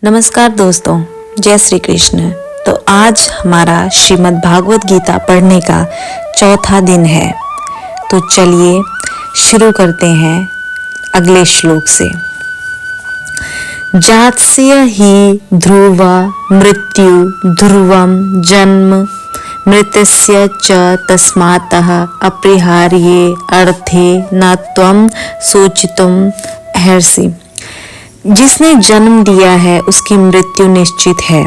नमस्कार दोस्तों, जय श्री कृष्ण। तो आज हमारा श्रीमद् भागवत गीता पढ़ने का चौथा दिन है। तो चलिए शुरू करते हैं अगले श्लोक से। जात्स्य हि ध्रुव मृत्यु ध्रुवम जन्म मृतस्य च तस्मातः अपरिहार्ये अर्थे न त्वं सोचितुम् अर्हसि। जिसने जन्म लिया है उसकी मृत्यु निश्चित है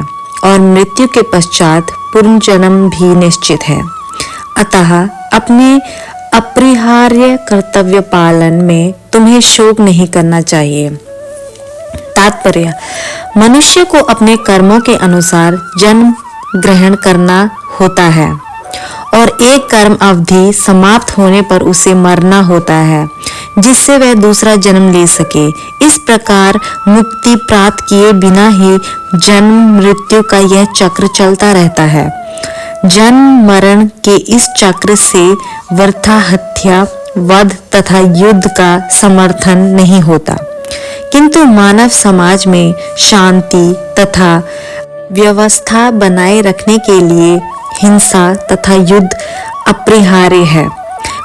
और मृत्यु के पश्चात पुनर्जन्म भी निश्चित है। अतः अपने अपरिहार्य कर्तव्य पालन में तुम्हें शोक नहीं करना चाहिए। तात्पर्य: मनुष्य को अपने कर्मों के अनुसार जन्म ग्रहण करना होता है और एक कर्म अवधि समाप्त होने पर उसे मरना होता है, जिससे वह दूसरा जन्म ले सके। इस प्रकार मुक्ति प्राप्त किए बिना ही जन्म मृत्यु का यह चक्र चलता रहता है। जन्म मरण के इस चक्र से वृथा हत्या, वध तथा युद्ध का समर्थन नहीं होता, किंतु मानव समाज में शांति तथा व्यवस्था बनाए रखने के लिए हिंसा तथा युद्ध अपरिहार्य है।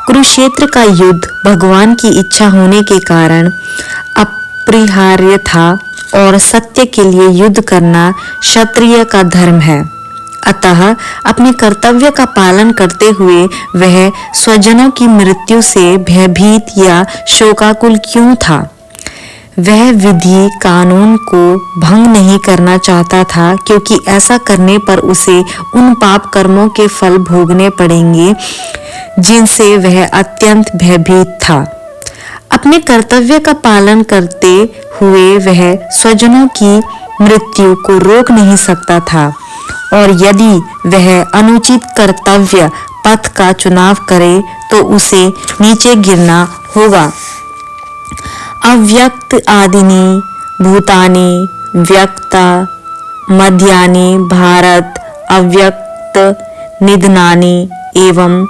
कुरुक्षेत्र का युद्ध भगवान की इच्छा होने के कारण अपरिहार्य था और सत्य के लिए युद्ध करना क्षत्रिय का धर्म है। अतः अपने कर्तव्य का पालन करते हुए वह स्वजनों की मृत्यु से भयभीत या शोकाकुल क्यों था? वह विधि कानून को भंग नहीं करना चाहता था, क्योंकि ऐसा करने पर उसे उन पाप कर्मों के फल भोगने पड़ेंगे जिनसे वह अत्यंत भयभीत था। अपने कर्तव्य का पालन करते हुए वह स्वजनों की मृत्यु को रोक नहीं सकता था, और यदि वह अनुचित कर्तव्य पथ का चुनाव करे तो उसे नीचे गिरना होगा। अव्यक्त आदिनी भूतानि व्यक्ता मध्यानि भारत अव्यक्त निधनानि एवं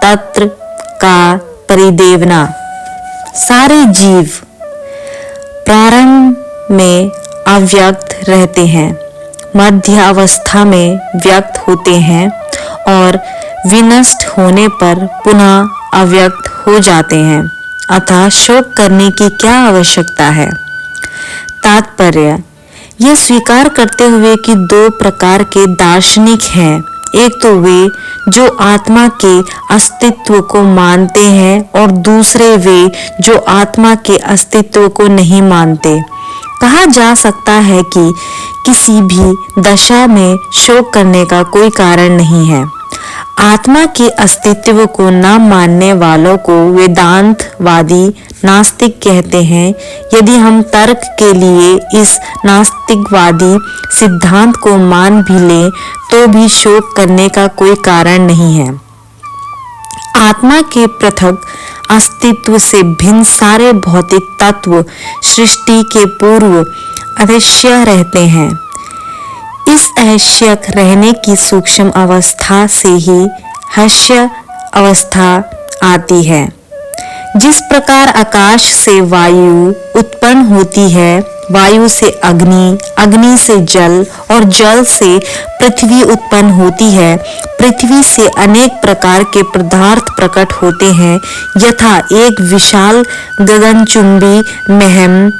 तत्र का परिदेवना। सारे जीव प्रारंभ में अव्यक्त रहते हैं, मध्य अवस्था में व्यक्त होते हैं और विनष्ट होने पर पुनः अव्यक्त हो जाते हैं। अतः शोक करने की क्या आवश्यकता है? तात्पर्य: यह स्वीकार करते हुए कि दो प्रकार के दार्शनिक हैं। एक तो वे जो आत्मा के अस्तित्व को मानते हैं और दूसरे वे जो आत्मा के अस्तित्व को नहीं मानते। कहा जा सकता है कि किसी भी दशा में शोक करने का कोई कारण नहीं है। आत्मा के अस्तित्व को न मानने वालों को वेदांतवादी नास्तिक कहते हैं। यदि हम तर्क के लिए इस नास्तिकवादी सिद्धांत को मान भी लें तो भी शोक करने का कोई कारण नहीं है। आत्मा के पृथक अस्तित्व से भिन्न सारे भौतिक तत्व सृष्टि के पूर्व अदृश्य रहते हैं। इस अहश्य रहने की सूक्ष्म अवस्था से ही हस्य अवस्था आती है। जिस प्रकार आकाश से वायु उत्पन्न होती है, वायु से अग्नि, अग्नि से जल और जल से पृथ्वी उत्पन्न होती है, पृथ्वी से अनेक प्रकार के पदार्थ प्रकट होते हैं, यथा एक विशाल गगनचुंबी महम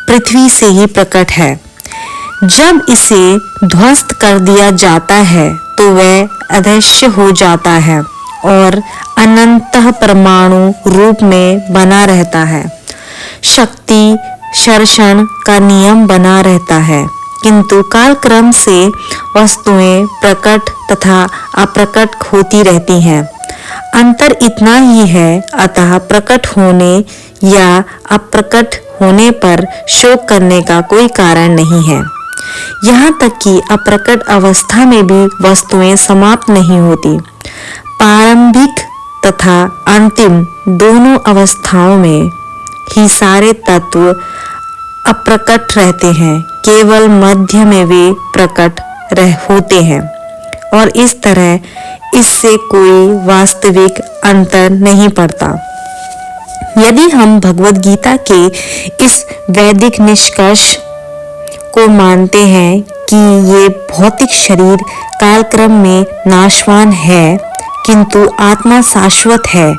पृथ्वी से ही प्रकट है। जब इसे ध्वस्त कर दिया जाता है तो वह अदृश्य हो जाता है और अनंतः परमाणु रूप में बना रहता है। शक्ति शर्षण का नियम बना रहता है, किंतु कालक्रम से वस्तुएं प्रकट तथा अप्रकट होती रहती हैं। अंतर इतना ही है। अतः प्रकट होने या अप्रकट होने पर शोक करने का कोई कारण नहीं है। यहाँ तक कि अप्रकट अवस्था में भी वस्तुएं समाप्त नहीं होती। प्रारंभिक तथा अंतिम दोनों अवस्थाओं में ही सारे तत्व अप्रकट रहते हैं, केवल मध्य में वे प्रकट होते हैं, और इस तरह इससे कोई वास्तविक अंतर नहीं पड़ता। यदि हम भगवद गीता के इस वैदिक निष्कर्ष को मानते हैं कि ये भौतिक शरीर कालक्रम में नाशवान है, किंतु आत्मा शाश्वत है,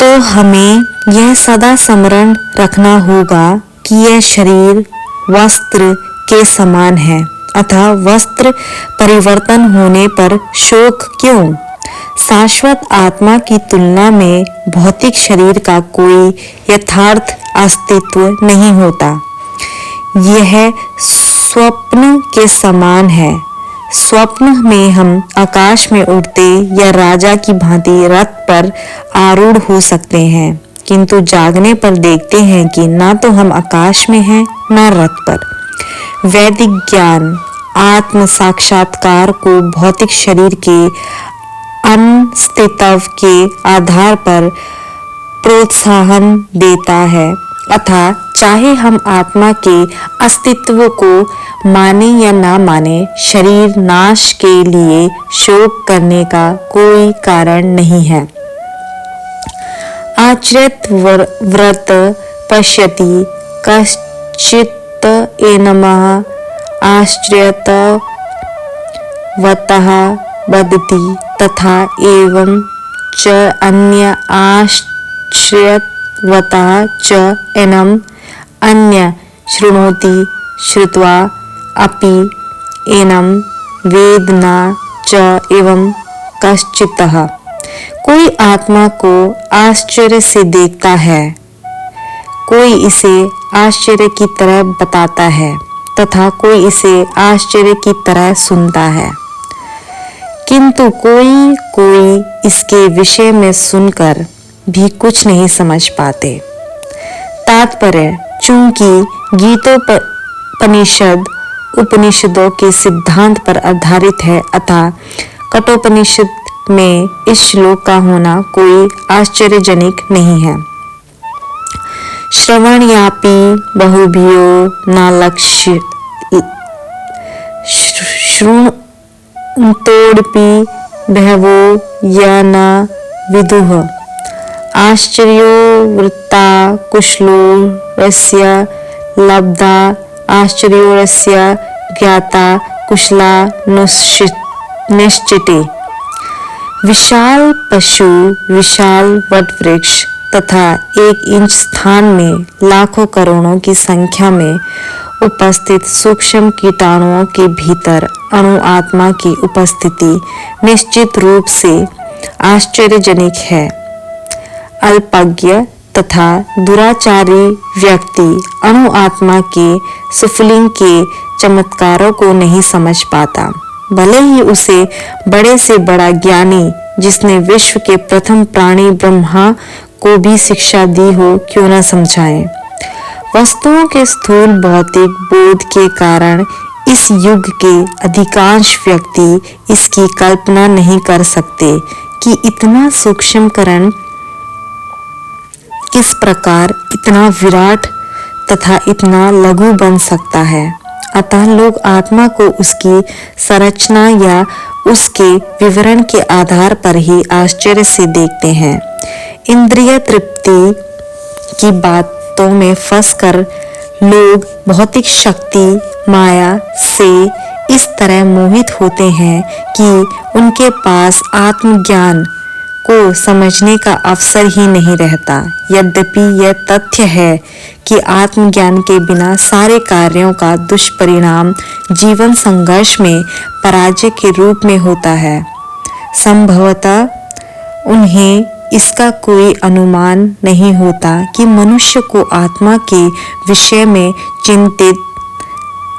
तो हमें यह सदा स्मरण रखना होगा कि यह शरीर वस्त्र के समान है, अतः वस्त्र परिवर्तन होने पर शोक क्यों? शाश्वत आत्मा की तुलना में भौतिक शरीर का कोई यथार्थ अस्तित्व नहीं होता। यह स्वप्न के समान है। स्वप्न में हम आकाश में उड़ते या राजा की भांति रथ पर आरूढ़ हो सकते हैं, किंतु जागने पर देखते हैं कि ना तो हम आकाश में हैं, ना रथ पर। वैदिक ज्ञान आत्म साक्षात्कार को भौतिक शरीर के अस्तित्व के आधार पर प्रोत्साहन देता है, अतः चाहे हम आत्मा के अस्तित्व को माने या ना माने, शरीर नाश के लिए शोक करने का कोई कारण नहीं है। आचरित व्रत पश्यति कश्चित् एनमः आश्चर्यतवतः वदति तथा एवं च अन्य आश्चर्यतवतः च एनम् अन्य शृणोति श्रुत्वा अपि एनम् वेद न च एवं कश्चितः। कोई आत्मा को आश्चर्य से देखता है, कोई इसे आश्चर्य की तरह बताता है तथा कोई इसे आश्चर्य की तरह सुनता है, किंतु कोई इसके विषय में सुनकर भी कुछ नहीं समझ पाते। तात्पर्य, चूंकि गीतोपनिषद उपनिषदों के सिद्धांत पर आधारित है, अतः कठोपनिषद में इस श्लोक का होना कोई आश्चर्यजनक नहीं है। श्रवणयापि बहुभ्यो न लक्ष्य श्रुतोऽपि बहवो य न विदुः आश्चर्यो वृत्ता कुशलोऽस्य लब्धा आश्चर्योऽस्य ज्ञाता कुशला निश्चिते। विशाल पशु, विशाल वटवृक्ष तथा 1 इंच स्थान में लाखों करोड़ों की संख्या में उपस्थित सूक्ष्म कीटाणुओं के भीतर अणु आत्मा की उपस्थिति निश्चित रूप से आश्चर्यजनक है। अल्पज्ञ तथा दुराचारी व्यक्ति अणु आत्मा के सुफलिंग के चमत्कारों को नहीं समझ पाता, भले ही उसे बड़े से बड़ा ज्ञानी जिसने विश्व के प्रथम प्राणी ब्रह्मा को भी शिक्षा दी हो क्यों न समझाए। वस्तुओं के स्थूल भौतिक बोध के कारण इस युग के अधिकांश व्यक्ति इसकी कल्पना नहीं कर सकते कि इतना सूक्ष्मकरण किस प्रकार इतना विराट तथा इतना लघु बन सकता है। अतः लोग आत्मा को उसकी संरचना या उसके विवरण के आधार पर ही आश्चर्य से देखते हैं। इंद्रिय तृप्ति की बातों में फंसकर लोग भौतिक शक्ति माया से इस तरह मोहित होते हैं कि उनके पास आत्मज्ञान को समझने का अवसर ही नहीं रहता। यद्यपि यह तथ्य है कि आत्मज्ञान के बिना सारे कार्यों का दुष्परिणाम जीवन संघर्ष में पराजय के रूप में होता है, संभवतः उन्हें इसका कोई अनुमान नहीं होता कि मनुष्य को आत्मा के विषय में चिंतित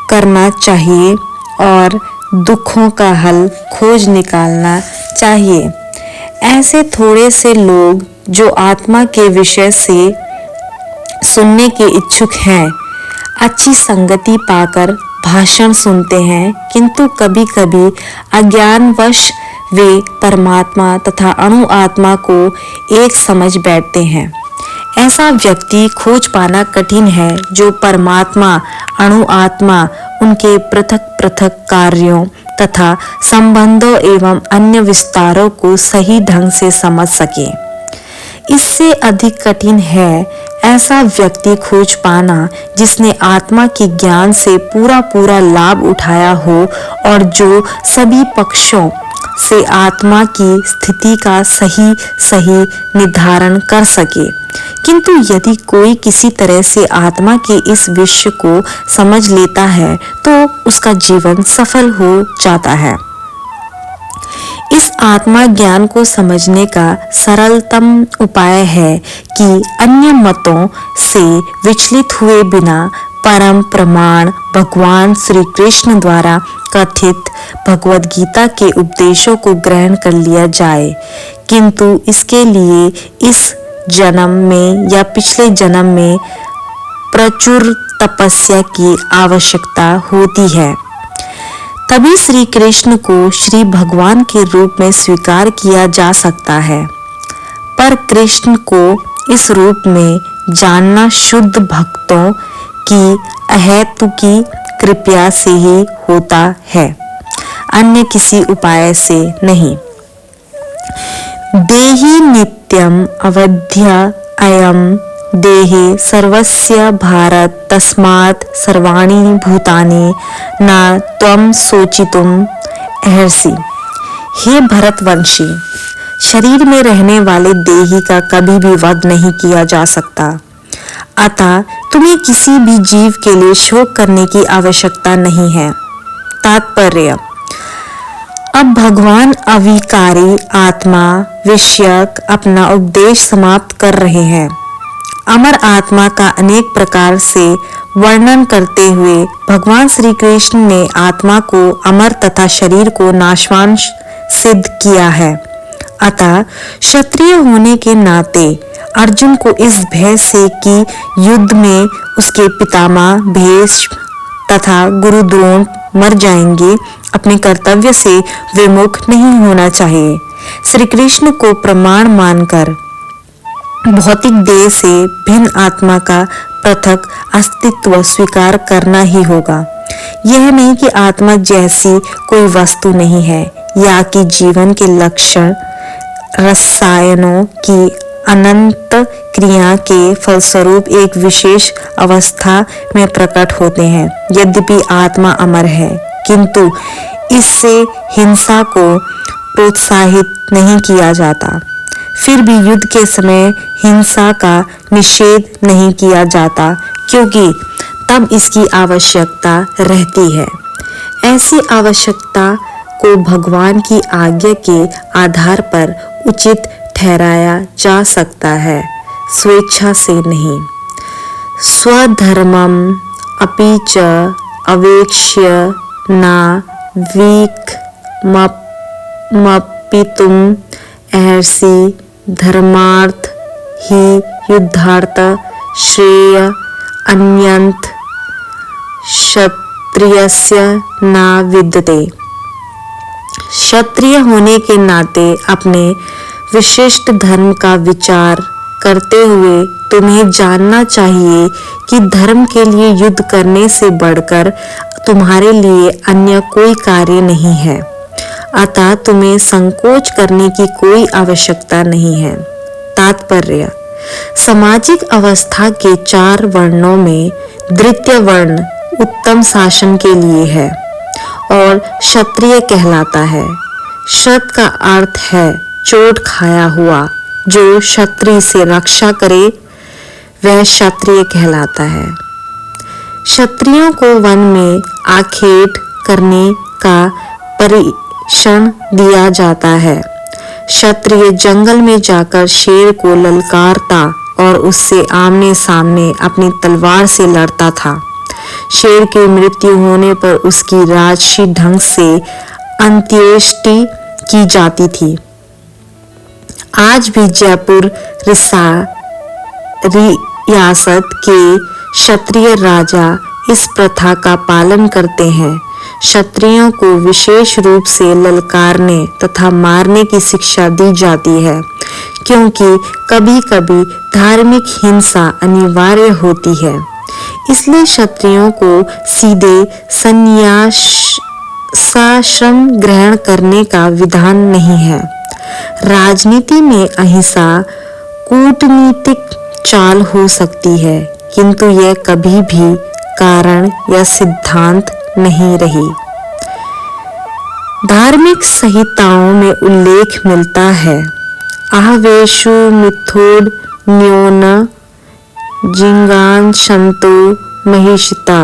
करना चाहिए और दुखों का हल खोज निकालना चाहिए। ऐसे थोड़े से लोग जो आत्मा के विषय से सुनने के इच्छुक हैं, अच्छी संगति पाकर भाषण सुनते हैं, किंतु कभी-कभी अज्ञानवश वे परमात्मा तथा अणु आत्मा को एक समझ बैठते हैं। ऐसा व्यक्ति खोज पाना कठिन है जो परमात्मा अणु आत्मा उनके पृथक पृथक कार्यों तथा संबंधों एवं अन्य विस्तारों को सही ढंग से समझ सके। इससे अधिक कठिन है ऐसा व्यक्ति खोज पाना जिसने आत्मा के ज्ञान से पूरा लाभ उठाया हो और जो सभी पक्षों से आत्मा की स्थिति का सही निर्धारण कर सके। किंतु यदि कोई किसी तरह से आत्मा के इस विषय को समझ लेता है तो उसका जीवन सफल हो जाता है। इस आत्मा ज्ञान को समझने का सरलतम उपाय है कि अन्य मतों से विचलित हुए बिना परम प्रमाण भगवान श्री कृष्ण द्वारा कथित भगवद गीता के उपदेशों को ग्रहण कर लिया जाए। किंतु इसके लिए इस जन्म में या पिछले जन्म में प्रचुर तपस्या की आवश्यकता होती है। तभी श्री कृष्ण को श्री भगवान के रूप में स्वीकार किया जा सकता है। पर कृष्ण को इस रूप में जानना शुद्ध भक्तों की अहेतुकी कृपा से ही होता है, अन्य किसी उपाय से नहीं। देहि नित्यम अवध्य अयम देहे सर्वस्य भारत तस्मात् सर्वाणि भूतानि न त्वं शोचितुम अर्हसि। हे भरतवंशी, शरीर में रहने वाले देही का कभी भी वध नहीं किया जा सकता, अतः तुम्हें किसी भी जीव के लिए शोक करने की आवश्यकता नहीं है। तात्पर्य: अब भगवान अविकारी आत्मा विषयक अपना उपदेश समाप्त कर रहे हैं। अमर आत्मा का अनेक प्रकार से वर्णन करते हुए भगवान श्री कृष्ण ने आत्मा को अमर तथा शरीर को नाशवान सिद्ध किया है। अतः क्षत्रिय होने के नाते अर्जुन को इस भय से कि युद्ध में उसके पितामह भीष्म तथा गुरु द्रोण मर जाएंगे, अपने कर्तव्य से विमुख नहीं होना चाहिए। श्री कृष्ण को प्रमाण मानकर भौतिक देह से भिन्न आत्मा का पृथक अस्तित्व स्वीकार करना ही होगा। यह नहीं कि आत्मा जैसी कोई वस्तु नहीं है या कि जीवन के लक्षण रसायनों की अनंत क्रिया के फलस्वरूप एक विशेष अवस्था में प्रकट होते हैं। यद्यपि आत्मा अमर है, किंतु इससे हिंसा को प्रोत्साहित नहीं किया जाता। फिर भी युद्ध के समय हिंसा का निषेध नहीं किया जाता, क्योंकि तब इसकी आवश्यकता रहती है। ऐसी आवश्यकता को भगवान की आज्ञा के आधार पर उचित ठहराया जा सकता है, स्वेच्छा से नहीं। स्वधर्मम अपि च अवेक्ष्य न वीक्मपितुम अर्हसि धर्मार्थ ही युद्धार्थ श्रेय अन्यन्त क्षत्रियस्य न विद्यते। क्षत्रिय होने के नाते अपने विशिष्ट धर्म का विचार करते हुए तुम्हें जानना चाहिए कि धर्म के लिए युद्ध करने से बढ़कर तुम्हारे लिए अन्य कोई कार्य नहीं है। अतः तुम्हें संकोच करने की कोई आवश्यकता नहीं है। तात्पर्य: सामाजिक अवस्था के 4 वर्णों में द्वितीय वर्ण उत्तम शासन के लिए है और क्षत्रिय कहलाता है। क्षत का अर्थ है चोट खाया हुआ। जो क्षत्रिय से रक्षा करे वह क्षत्रिय कहलाता है। क्षत्रियों को वन में आखेट करने का परिक्षण दिया जाता है। क्षत्रिय जंगल में जाकर शेर को ललकारता और उससे आमने सामने अपनी तलवार से लड़ता था। शेर की मृत्यु होने पर उसकी राजसी ढंग से अंत्येष्टि की जाती थी। आज भी जयपुर रियासत के क्षत्रिय राजा इस प्रथा का पालन करते हैं। क्षत्रियों को विशेष रूप से ललकारने तथा मारने की शिक्षा दी जाती है, क्योंकि कभी-कभी धार्मिक हिंसा अनिवार्य होती है। इसलिए क्षत्रियों को सीधे संन्यासाश्रम ग्रहण करने का विधान नहीं है। राजनीति में अहिंसा कूटनीतिक चाल हो सकती है, किंतु यह कभी भी कारण या सिद्धांत नहीं रही। धार्मिक संहिताओं में उल्लेख मिलता है, आहवेशु मिथुड न्योन जिंगान शंतो महिषिता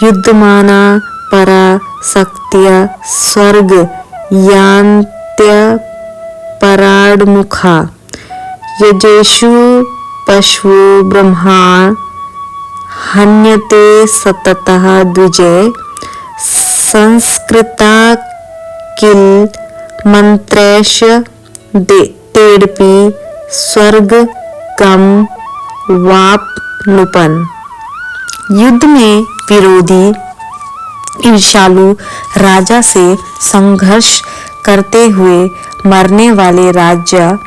युद्धमाना परा शक्त्या स्वर्ग यान्त्य पराडमुखा यजेषु पशु ब्रह्मा हन्यते सततः द्विजय संस्कृता किल मंत्रैश तेड़पी स्वर्ग गम वापनुपन। युद्ध में विरोधी ईर्ष्यालु राजा से संघर्ष करते हुए मरने वाले राज्य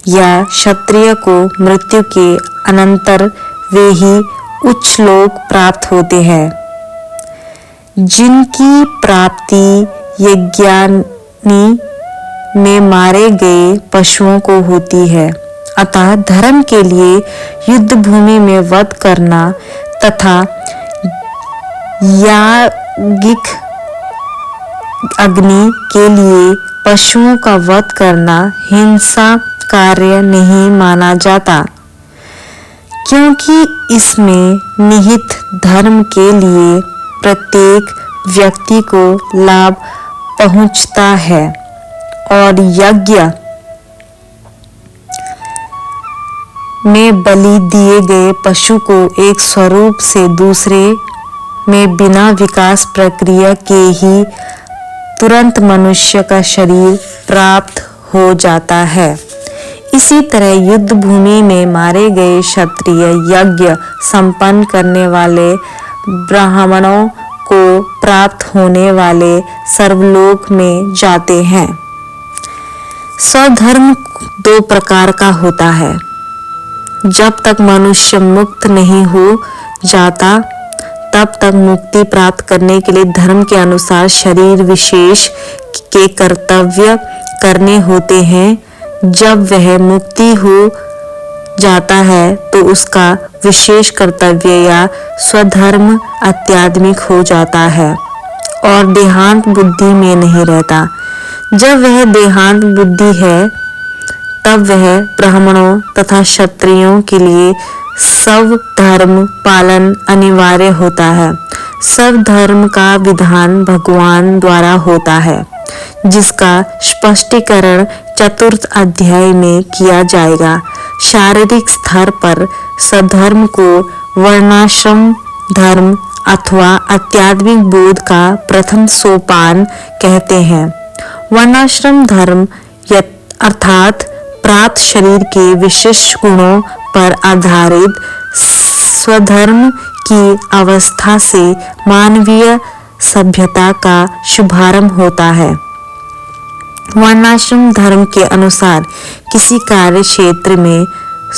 या क्षत्रिय को मृत्यु के अनंतर वे ही उच्च लोक प्राप्त होते हैं, जिनकी प्राप्ति यज्ञाग्नि में मारे गए पशुओं को होती है। अतः धर्म के लिए युद्ध भूमि में वध करना तथा याज्ञिक अग्नि के लिए पशुओं का वध करना हिंसा कार्य नहीं माना जाता, क्योंकि इसमें निहित धर्म के लिए प्रत्येक व्यक्ति को लाभ पहुंचता है और यज्ञ में बलि दिए गए पशु को एक स्वरूप से दूसरे में बिना विकास प्रक्रिया के ही तुरंत मनुष्य का शरीर प्राप्त हो जाता है। इसी तरह युद्ध भूमि में मारे गए क्षत्रिय यज्ञ संपन्न करने वाले ब्राह्मणों को प्राप्त होने वाले सर्वलोक में जाते हैं। स्वधर्म दो प्रकार का होता है। जब तक मनुष्य मुक्त नहीं हो जाता तब तक मुक्ति प्राप्त करने के लिए धर्म के अनुसार शरीर विशेष के कर्तव्य करने होते हैं। जब वह मुक्ति हो जाता है तो उसका विशेष कर्तव्य या स्वधर्म आध्यात्मिक हो जाता है और देहांत बुद्धि में नहीं रहता। जब वह देहांत बुद्धि है तब वह ब्राह्मणों तथा क्षत्रियों के लिए सब धर्म पालन अनिवार्य होता है। सब धर्म का विधान भगवान द्वारा होता है, जिसका स्पष्टीकरण चतुर्थ अध्याय में किया जाएगा। शारीरिक स्तर पर सधर्म को वर्णाश्रम धर्म अथवा आध्यात्मिक बोध का प्रथम सोपान कहते हैं। वर्णाश्रम धर्म अर्थात प्राप्त शरीर के विशिष्ट गुणों पर आधारित स्वधर्म की अवस्था से मानवीय सभ्यता का शुभारंभ होता है। वर्णाश्रम धर्म के अनुसार किसी कार्य क्षेत्र में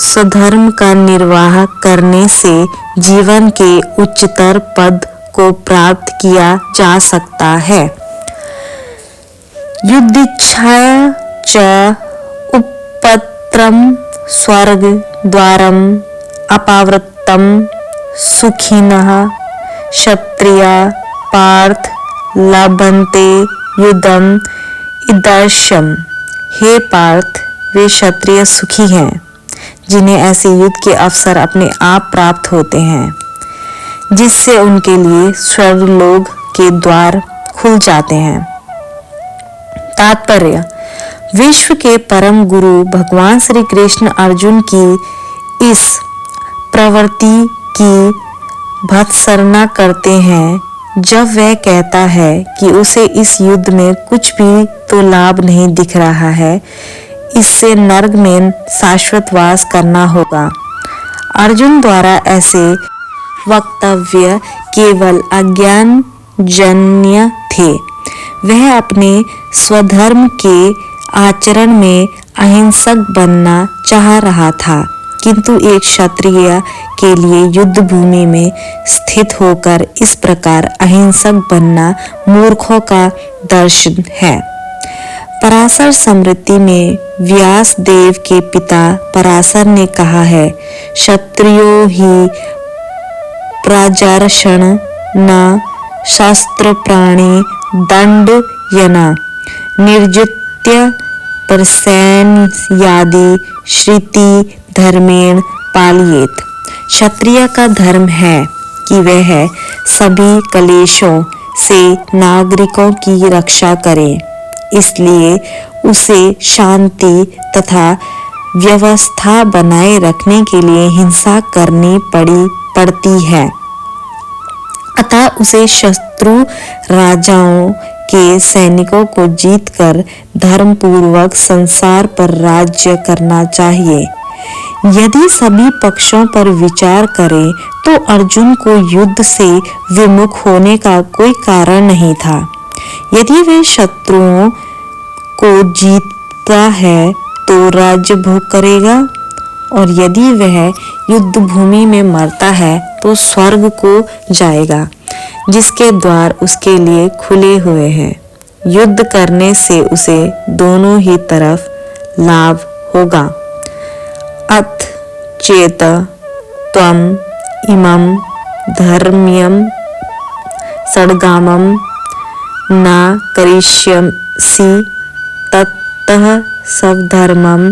स्वधर्म का निर्वाह करने से जीवन के उच्चतर पद को प्राप्त किया जा सकता है। युद्धिच्छा च उपत्रम स्वर्ग द्वारम अपावृत्तम सुखिनः क्षत्रिया पार्थ लभन्ते युद्धम इदर्शम। हे पार्थ, वे क्षत्रिय सुखी हैं जिन्हें ऐसे युद्ध के अवसर अपने आप प्राप्त होते हैं, जिससे उनके लिए स्वर्गलोक के द्वार खुल जाते हैं। तात्पर्य: विश्व के परम गुरु भगवान श्री कृष्ण अर्जुन की इस प्रवृत्ति की भत्सना करते हैं जब वह कहता है कि उसे इस युद्ध में कुछ भी तो लाभ नहीं दिख रहा है, इससे नर्क में शाश्वत वास करना होगा। अर्जुन द्वारा ऐसे वक्तव्य केवल अज्ञान जन्य थे। वह अपने स्वधर्म के आचरण में अहिंसक बनना चाह रहा था, किंतु एक क्षत्रिय के लिए युद्ध भूमि में स्थित होकर इस प्रकार अहिंसक बनना मूर्खों का दर्शन है। पराशर स्मृति में व्यास देव के पिता पराशर ने कहा है, क्षत्रियो ही प्राजार्षण न शास्त्र प्राणी दंड यना निर्जित्य परसैन यादि श्रुति धर्मेण पालियेत। क्षत्रिय का धर्म है कि वह सभी क्लेशों से नागरिकों की रक्षा करे, इसलिए उसे शांति तथा व्यवस्था बनाए रखने के लिए हिंसा करनी पड़ती है। अतः उसे शत्रु राजाओं के सैनिकों को जीतकर धर्म पूर्वक संसार पर राज्य करना चाहिए। यदि सभी पक्षों पर विचार करें तो अर्जुन को युद्ध से विमुख होने का कोई कारण नहीं था। यदि वह शत्रुओं को जीतता है तो राज्य भोग करेगा, और यदि वह युद्ध भूमि में मरता है तो स्वर्ग को जाएगा, जिसके द्वार उसके लिए खुले हुए हैं। युद्ध करने से उसे दोनों ही तरफ लाभ होगा। अथ चेत त्वम इमं धर्म्यं सद्गामं न करिष्यसि ततः स्वधर्मं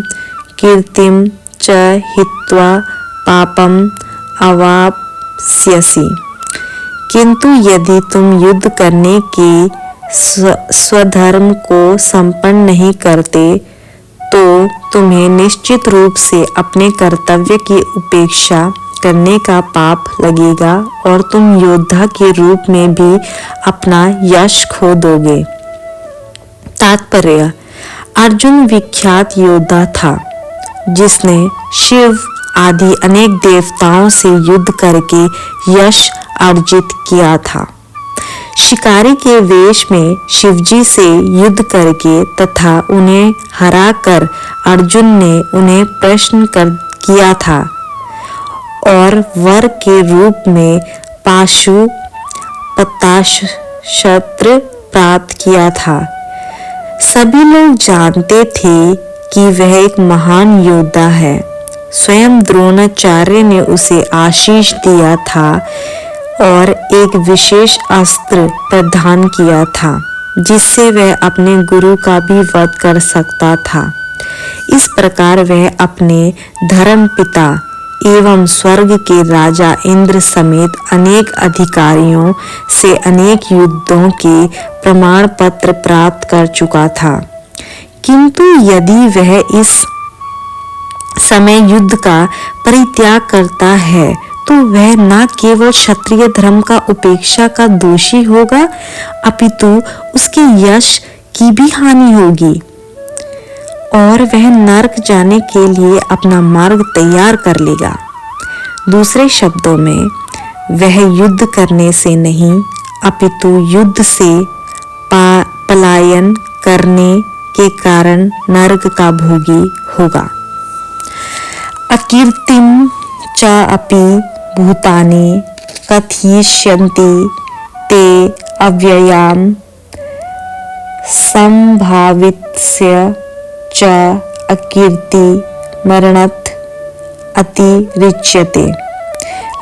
कीर्तिं च हित्वा पापम अवाप्स्यसि। किंतु यदि तुम युद्ध करने के स्वधर्म को संपन्न नहीं करते तो तुम्हें निश्चित रूप से अपने कर्तव्य की उपेक्षा करने का पाप लगेगा और तुम योद्धा के रूप में भी अपना यश खो दोगे। तात्पर्य: अर्जुन विख्यात योद्धा था जिसने शिव आदि अनेक देवताओं से युद्ध करके यश अर्जित किया था। शिकारी के वेश में शिवजी से युद्ध करके तथा उन्हें हराकर अर्जुन ने उन्हें प्रश्न किया था और वर के रूप में पाशुपतास्त्र प्राप्त किया था। सभी लोग जानते थे कि वह एक महान योद्धा है। स्वयं द्रोणाचार्य ने उसे आशीष दिया था और एक विशेष अस्त्र प्रदान किया था जिससे वह अपने गुरु का भी वध कर सकता था। इस प्रकार वह अपने धर्म पिता एवं स्वर्ग के राजा इंद्र समेत अनेक अधिकारियों से अनेक युद्धों के प्रमाण पत्र प्राप्त कर चुका था। किंतु यदि वह इस समय युद्ध का परित्याग करता है तो वह न केवल क्षत्रिय धर्म का उपेक्षा का दोषी होगा, अपितु उसके यश की भी हानि होगी और वह नरक जाने के लिए अपना मार्ग तैयार कर लेगा। दूसरे शब्दों में, वह युद्ध करने से नहीं अपितु युद्ध से पलायन करने के कारण नरक का भोगी होगा। अकीर्तिम च अपि भूतानि कथयिष्यन्ति ते अव्ययाम संभावितस्य च अकीर्ति मरणत अतिरिच्यते।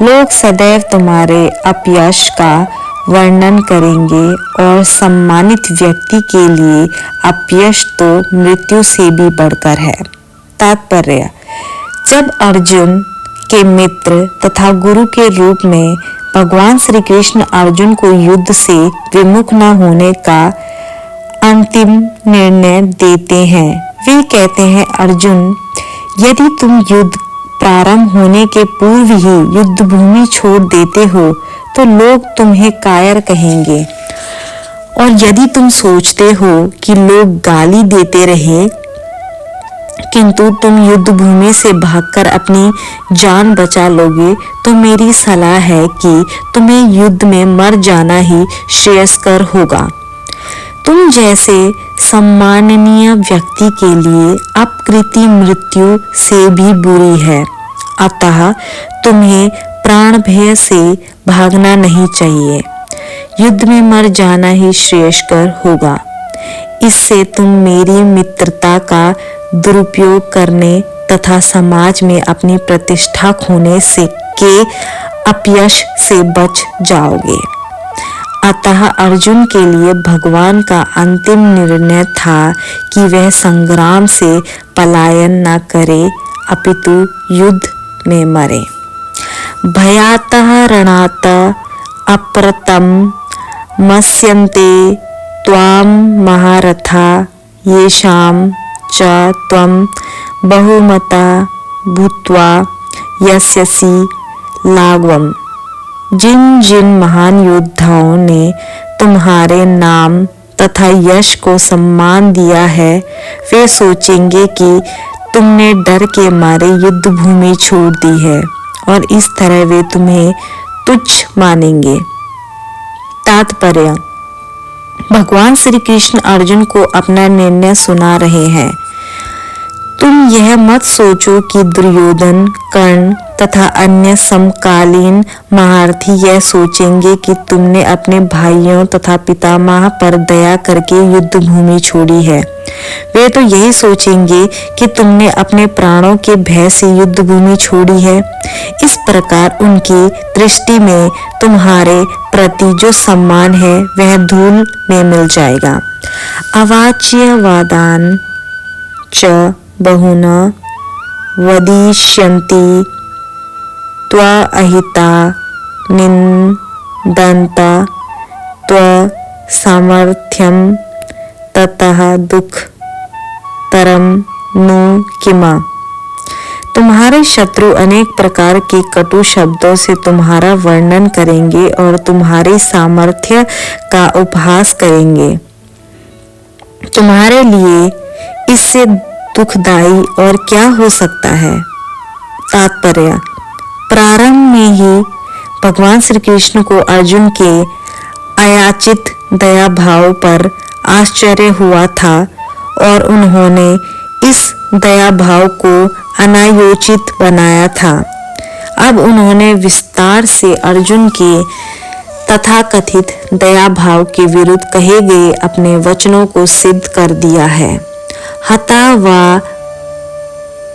लोग सदैव तुम्हारे अपयश का वर्णन करेंगे और सम्मानित व्यक्ति के लिए अपयश तो मृत्यु से भी बढ़कर है। तात्पर्य: जब अर्जुन के मित्र तथा गुरु के रूप में भगवान श्री कृष्ण अर्जुन को युद्ध से विमुख न होने का अंतिम निर्णय देते हैं, वे कहते हैं, अर्जुन, यदि तुम युद्ध प्रारंभ होने के पूर्व ही युद्ध भूमि छोड़ देते हो तो लोग तुम्हें कायर कहेंगे, और यदि तुम सोचते हो कि लोग गाली देते रहे किंतु तुम युद्ध भूमि से भागकर अपनी जान बचा लोगे तो मेरी सलाह है कि तुम्हें युद्ध में मर जाना ही श्रेयस्कर होगा। तुम जैसे सम्माननीय व्यक्ति के लिए अपकृति मृत्यु से भी बुरी है, अतः तुम्हें प्राण भय से भागना नहीं चाहिए। युद्ध में मर जाना ही श्रेयस्कर होगा। इससे तुम मेरी मित्रता का दुरुपयोग करने तथा समाज में अपनी प्रतिष्ठा खोने से के अपयश से बच जाओगे। अतः अर्जुन के लिए भगवान का अंतिम निर्णय था कि वह संग्राम से पलायन न करे अपितु युद्ध में मरे। भयातः रणात अप्रतम मस्यन्ते त्वां महारथा येषां च त्वं बहुमता भूत्वा यस्यसि लाघवम्। जिन जिन महान योद्धाओं ने तुम्हारे नाम तथा यश को सम्मान दिया है, वे सोचेंगे कि तुमने डर के मारे युद्ध भूमि छोड़ दी है और इस तरह वे तुम्हें तुच्छ मानेंगे। तात्पर्य: भगवान श्री कृष्ण अर्जुन को अपना निर्णय सुना रहे हैं। तुम यह मत सोचो कि दुर्योधन, कर्ण तथा अन्य समकालीन महारथी यह सोचेंगे कि तुमने अपने भाइयों तथा पितामह पर दया करके युद्ध भूमि छोड़ी है। वे तो यही सोचेंगे कि तुमने अपने प्राणों के भय से युद्ध भूमि छोड़ी है। इस प्रकार उनकी दृष्टि में तुम्हारे प्रति जो सम्मान है वह धूल में मिल जाएगा। अवाच्यवादान् च बहुना वदिष्यन्ति त्वा अहिता निन्दन्ता त्वा सामर्थ्यं ततः दुःखतरं नु किम। तुम्हारे शत्रु अनेक प्रकार के कटु शब्दों से तुम्हारा वर्णन करेंगे और तुम्हारी सामर्थ्य का उपहास करेंगे। तुम्हारे लिए इससे दुखदायी और क्या हो सकता है। तात्पर्य: प्रारंभ में ही भगवान श्री कृष्ण को अर्जुन के अयाचित दया भाव पर आश्चर्य हुआ था और उन्होंने इस दया भाव को अनायोचित बनाया था। अब उन्होंने विस्तार से अर्जुन के तथाकथित दया भाव के विरुद्ध कहे गए अपने वचनों को सिद्ध कर दिया है। हता वा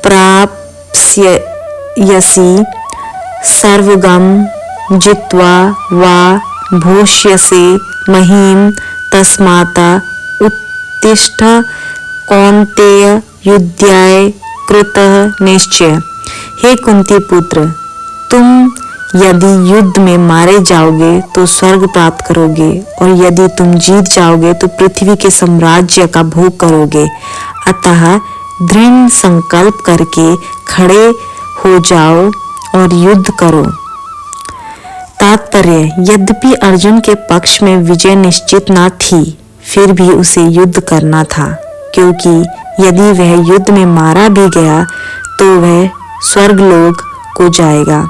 प्राप्स्यसि सर्वगं जित्वा वा भूष्यसे महीं तस्मात् उत्तिष्ठ कौन्तेय युद्धाय कृतः निश्चय। हे कुंती पुत्र, तुम यदि युद्ध में मारे जाओगे तो स्वर्ग प्राप्त करोगे और यदि तुम जीत जाओगे तो पृथ्वी के साम्राज्य का भोग करोगे। अतः दृढ़ संकल्प करके खड़े हो जाओ और युद्ध करो। तात्पर्य: यद्यपि अर्जुन के पक्ष में विजय निश्चित न थी, फिर भी उसे युद्ध करना था, क्योंकि यदि वह युद्ध में मारा भी गया तो वह स्वर्गलोक को जाएगा।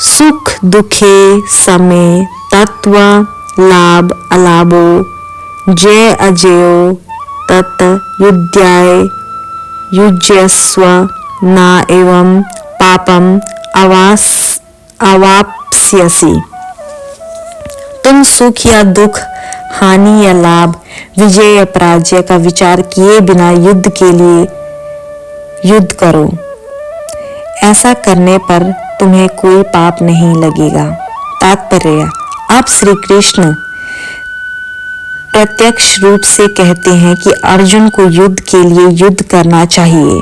सुख दुखे समे तत्व लाभ अलाभो जय अजयो तत् युद्धाय युज्यस्व न एवं पापम अवाप्स्यसि। तुम सुख या दुख, हानि या लाभ, विजय या पराजय का विचार किए बिना युद्ध के लिए युद्ध करो। ऐसा करने पर तुम्हें कोई पाप नहीं लगेगा। तात्पर्य: अब श्री कृष्ण प्रत्यक्ष रूप से कहते हैं कि अर्जुन को युद्ध के लिए युद्ध करना चाहिए,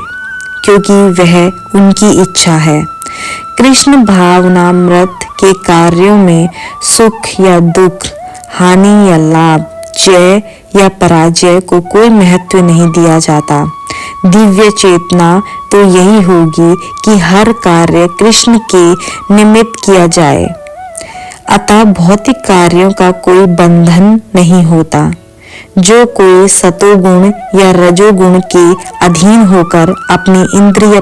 क्योंकि वह उनकी इच्छा है। कृष्ण भावनामृत के कार्यों में सुख या दुख, हानि या लाभ, जय या पराजय को कोई महत्व नहीं दिया जाता। दिव्य चेतना तो यही होगी कि हर कार्य कृष्ण के निमित्त किया जाए। अतः भौतिक कार्यों का कोई बंधन नहीं होता। जो कोई सतोगुण या रजोगुण के अधीन होकर अपनी इंद्रिय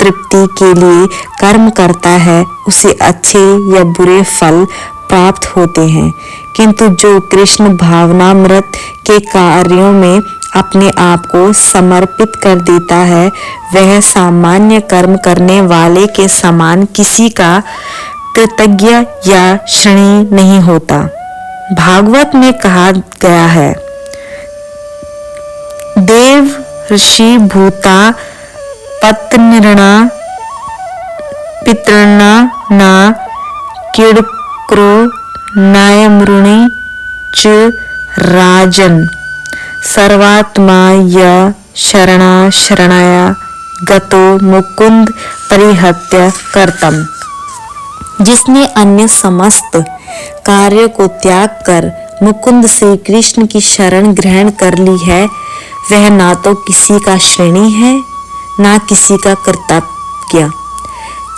तृप्ति के लिए कर्म करता है, उसे अच्छे या बुरे फल प्राप्त होते हैं। किंतु जो कृष्ण भावनामृत के कार्यों में अपने आप को समर्पित कर देता है, वह सामान्य कर्म करने वाले के समान किसी का कृतज्ञ या ऋणी नहीं होता। भागवत में कहा गया है, देव ऋषि भूता पत्निर्णा पितृणा न किङ्करो नायमृणी च राजन् सर्वात्मा य शरणाया गतो मुकुंद परिहत्य कर्तम। जिसने अन्य समस्त कार्य को त्याग कर मुकुंद श्री कृष्ण की शरण ग्रहण कर ली है, वह ना तो किसी का श्रेणी है ना किसी का कर्तव्य,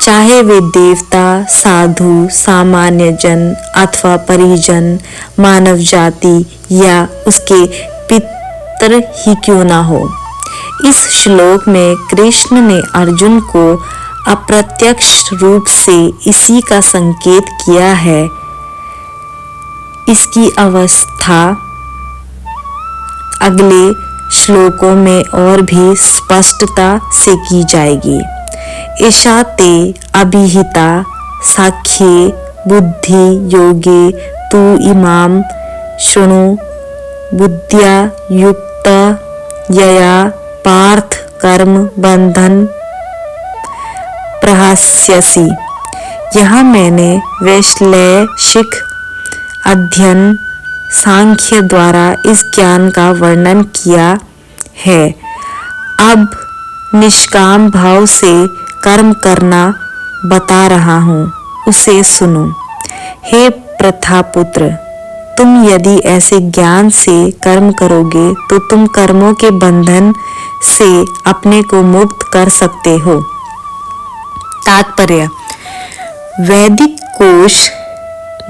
चाहे वे देवता, साधु, सामान्य जन अथवा परिजन, मानव जाति या उसके पितर ही क्यों ना हो। इस श्लोक में कृष्ण ने अर्जुन को अप्रत्यक्ष रूप से इसी का संकेत किया है। इसकी अवस्था अगले श्लोकों में और भी स्पष्टता से की जाएगी। एषा ते अभिहिता साख्ये बुद्धि योगे तु इमाम शृणु बुद्ध्या युक्ता यया पार्थ कर्म बंधन प्रहास्यसि। यहाँ मैंने वैश्लेषिक अध्ययन सांख्य द्वारा इस ज्ञान का वर्णन किया है। अब निष्काम भाव से कर्म करना बता रहा हूँ, उसे सुनो। हे प्रथापुत्र, तुम यदि ऐसे ज्ञान से कर्म करोगे तो तुम कर्मों के बंधन से अपने को मुक्त कर सकते हो। तात्पर्य: वैदिक कोश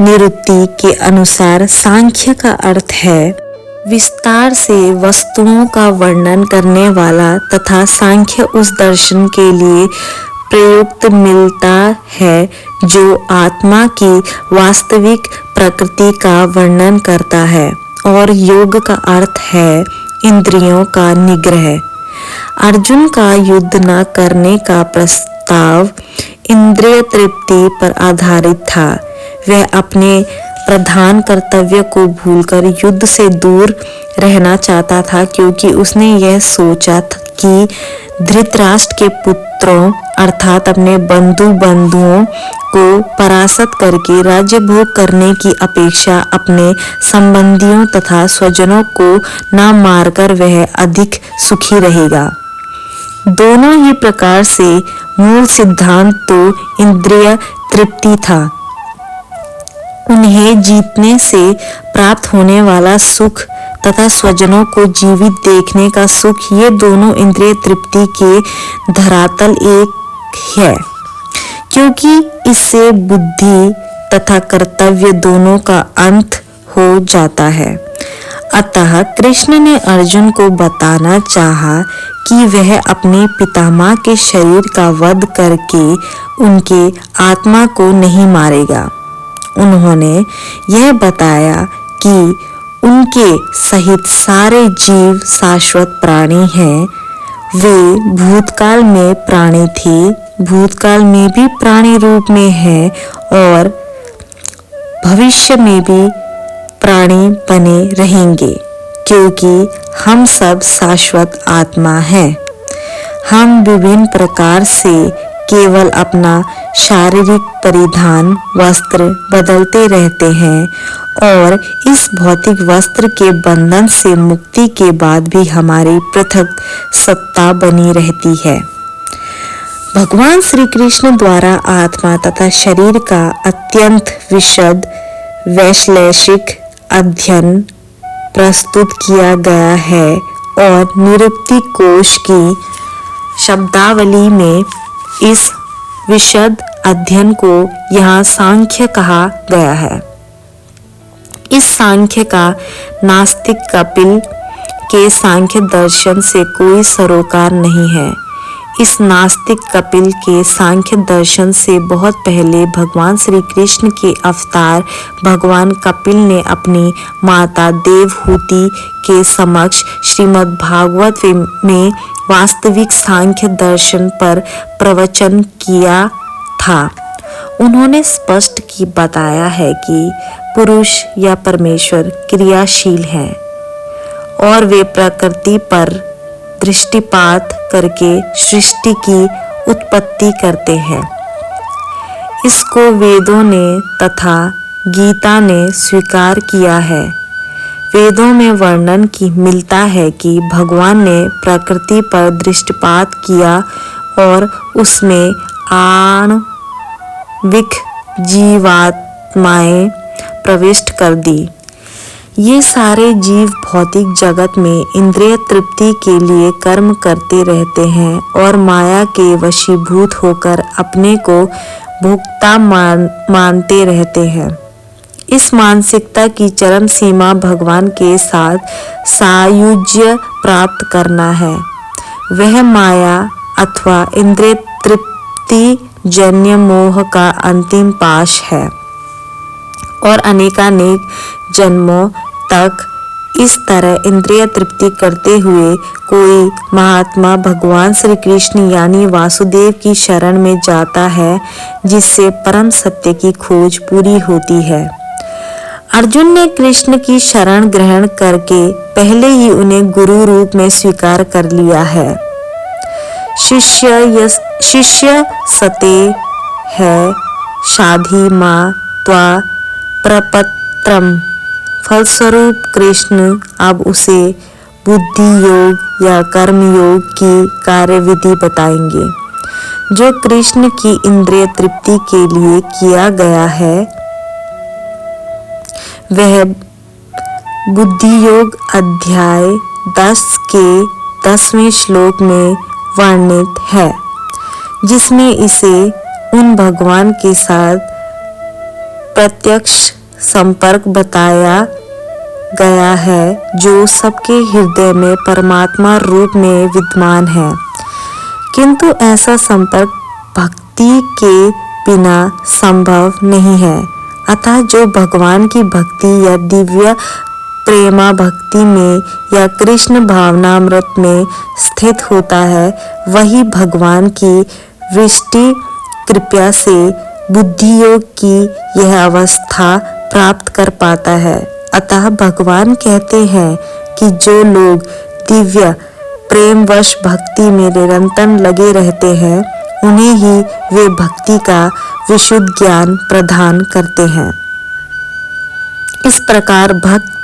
निरुक्ति के अनुसार सांख्य का अर्थ है विस्तार से वस्तुओं का वर्णन करने वाला, तथा सांख्य उस दर्शन के लिए प्रयुक्त मिलता है जो आत्मा की वास्तविक प्रकृति का वर्णन करता है, और योग का अर्थ है इंद्रियों का निग्रह। अर्जुन का युद्ध न करने का प्रस्ताव इंद्रिय तृप्ति पर आधारित था। वह अपने प्रधान कर्तव्य को भूलकर युद्ध से दूर रहना चाहता था, क्योंकि उसने यह सोचा कि धृतराष्ट्र के पुत्रों अर्थात अपने बंधुओं को परास्त करके राज्य भोग करने की अपेक्षा अपने संबंधियों तथा स्वजनों को न मारकर वह अधिक सुखी रहेगा। दोनों ही प्रकार से मूल सिद्धांत तो इंद्रिय तृप्ति था। उन्हें जीतने से प्राप्त होने वाला सुख तथा स्वजनों को जीवित देखने का सुख, ये दोनों इंद्रिय तृप्ति के धरातल एक है, क्योंकि इससे बुद्धि तथा कर्तव्य दोनों का अंत हो जाता है। अतः कृष्ण ने अर्जुन को बताना चाहा कि वह अपने पितामह के शरीर का वध करके उनके आत्मा को नहीं मारेगा। उन्होंने यह बताया कि उनके सहित सारे जीव शाश्वत प्राणी हैं। वे भूतकाल में प्राणी थे, भूतकाल में भी प्राणी रूप में हैं और भविष्य में भी प्राणी बने रहेंगे, क्योंकि हम सब शाश्वत आत्मा हैं। हम विभिन्न प्रकार से केवल अपना शारीरिक परिधान वस्त्र बदलते रहते हैं, और इस भौतिक वस्त्र के बंधन से मुक्ति के बाद भी हमारी पृथक सत्ता बनी रहती है। भगवान श्री कृष्ण द्वारा आत्मा तथा शरीर का अत्यंत विशद वैश्लेषिक अध्ययन प्रस्तुत किया गया है, और निरुक्ति कोश की शब्दावली में इस विशद अध्ययन को यहाँ सांख्य कहा गया है। इस सांख्य का नास्तिक कपिल के सांख्य दर्शन से कोई सरोकार नहीं है। इस नास्तिक कपिल के सांख्य दर्शन से बहुत पहले भगवान श्री कृष्ण के अवतार भगवान कपिल ने अपनी माता देवहूति के समक्ष श्रीमद् भागवत में वास्तविक सांख्य दर्शन पर प्रवचन किया था। उन्होंने स्पष्ट की बताया है कि पुरुष या परमेश्वर क्रियाशील है और वे प्रकृति पर दृष्टिपात करके सृष्टि की उत्पत्ति करते हैं। इसको वेदों ने तथा गीता ने स्वीकार किया है। वेदों में वर्णन की मिलता है कि भगवान ने प्रकृति पर दृष्टिपात किया और उसमें आणविक जीवात्माएं प्रविष्ट कर दी। ये सारे जीव भौतिक जगत में इंद्रिय तृप्ति के लिए कर्म करते रहते हैं और माया के वशीभूत होकर अपने को भोक्ता मानते रहते हैं। इस मानसिकता की चरम सीमा भगवान के साथ सायुज्य प्राप्त करना है। वह माया अथवा इंद्रिय तृप्ति जन्य मोह का अंतिम पाश है और अनेकानेक जन्मों तक इस तरह इंद्रिय तृप्ति करते हुए कोई महात्मा भगवान श्री कृष्ण यानी वासुदेव की शरण में जाता है, जिससे परम सत्य की खोज पूरी होती है। अर्जुन ने कृष्ण की शरण ग्रहण करके पहले ही उन्हें गुरु रूप में स्वीकार कर लिया है। शिष्य सते है शाधि मां त्वा प्रपत्रम। फलस्वरूप कृष्ण अब उसे बुद्धि योग या कर्म योग की कार्यविधि बताएंगे, जो कृष्ण की इंद्रिय तृप्ति के लिए किया गया है। वह बुद्धि योग अध्याय 10 के 10वें श्लोक में वर्णित है, जिसमें इसे उन भगवान के साथ प्रत्यक्ष संपर्क बताया गया है जो सबके हृदय में परमात्मा रूप में विद्यमान है, किंतु ऐसा संपर्क भक्ति के बिना संभव नहीं है। अतः जो भगवान की भक्ति या दिव्य प्रेमा भक्ति में या कृष्ण भावनामृत में स्थित होता है, वही भगवान की विष्टि कृपा से बुद्धि योग की यह अवस्था प्राप्त कर पाता है। अतः भगवान कहते हैं कि जो लोग दिव्य प्रेमवश भक्ति में निरंतर लगे रहते हैं, उन्हें ही वे भक्ति का विशुद्ध ज्ञान प्रदान करते हैं। इस प्रकार भक्त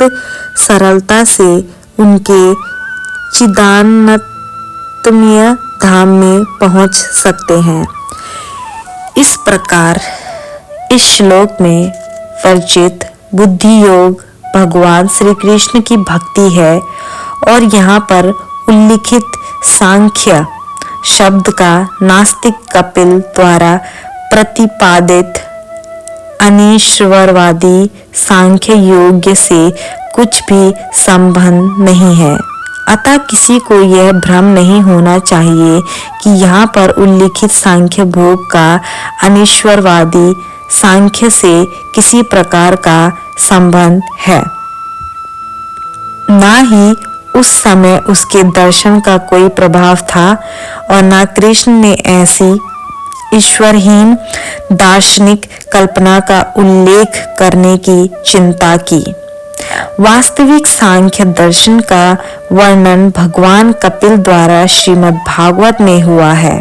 सरलता से उनके चिदानंदमय धाम में पहुंच सकते हैं। इस प्रकार इस श्लोक में वर्णित बुद्धि योग भगवान श्री कृष्ण की भक्ति है और यहाँ पर उल्लिखित सांख्य शब्द का नास्तिक कपिल द्वारा प्रतिपादित अनीश्वरवादी सांख्य योग से कुछ भी संबंध नहीं है। अतः किसी को यह भ्रम नहीं होना चाहिए कि यहाँ पर उल्लिखित सांख्य भोग का अनीश्वरवादी सांख्य से किसी प्रकार का संबंध है। ना ही उस समय उसके दर्शन का कोई प्रभाव था और ना कृष्ण ने ऐसी ईश्वरहीन दार्शनिक कल्पना का उल्लेख करने की चिंता की। वास्तविक सांख्य दर्शन का वर्णन भगवान कपिल द्वारा श्रीमद् भागवत में हुआ है,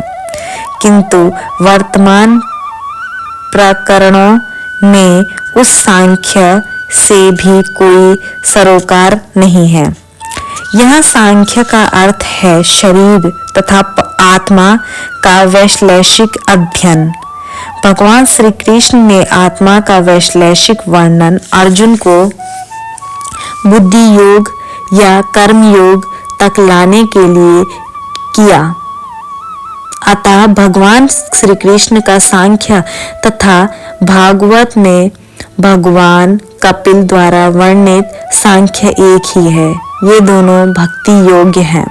किंतु वर्तमान प्रकरणों में उस सांख्य से भी कोई सरोकार नहीं है। यह सांख्य का अर्थ है शरीर तथा आत्मा का वैश्लेषिक अध्ययन। भगवान श्री कृष्ण ने आत्मा का वैश्लेषिक वर्णन अर्जुन को बुद्धि योग या कर्म योग तक लाने के लिए किया। अतः भगवान श्री कृष्ण का सांख्य तथा भागवत में भगवान कपिल द्वारा वर्णित सांख्य एक ही है। ये दोनों भक्ति योग्य हैं।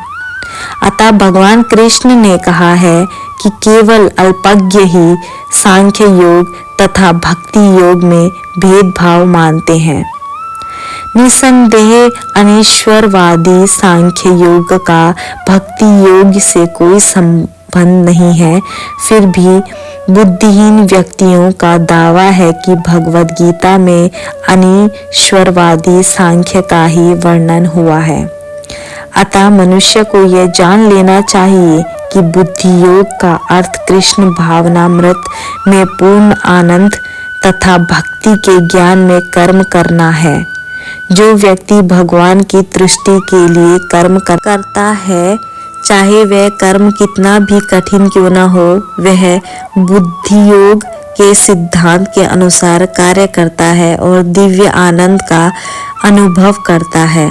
अतः भगवान कृष्ण ने कहा है कि केवल अल्पज्ञ ही सांख्य योग तथा भक्ति योग में भेदभाव मानते हैं। निसंदेह अनीश्वरवादी सांख्य योग का भक्ति योग से कोई संबंध नहीं है। फिर भी बुद्धिहीन व्यक्तियों का दावा है कि भगवद गीता में अनीश्वरवादी सांख्य का ही वर्णन हुआ है। अतः मनुष्य को यह जान लेना चाहिए कि बुद्धि योग का अर्थ कृष्ण भावनामृत में पूर्ण आनंद तथा भक्ति के ज्ञान में कर्म करना है। जो व्यक्ति भगवान की तुष्टि के लिए कर्म करता है, चाहे वह कर्म कितना भी कठिन क्यों न हो, वह बुद्धि योग के सिद्धांत के अनुसार कार्य करता है और दिव्य आनंद का अनुभव करता है।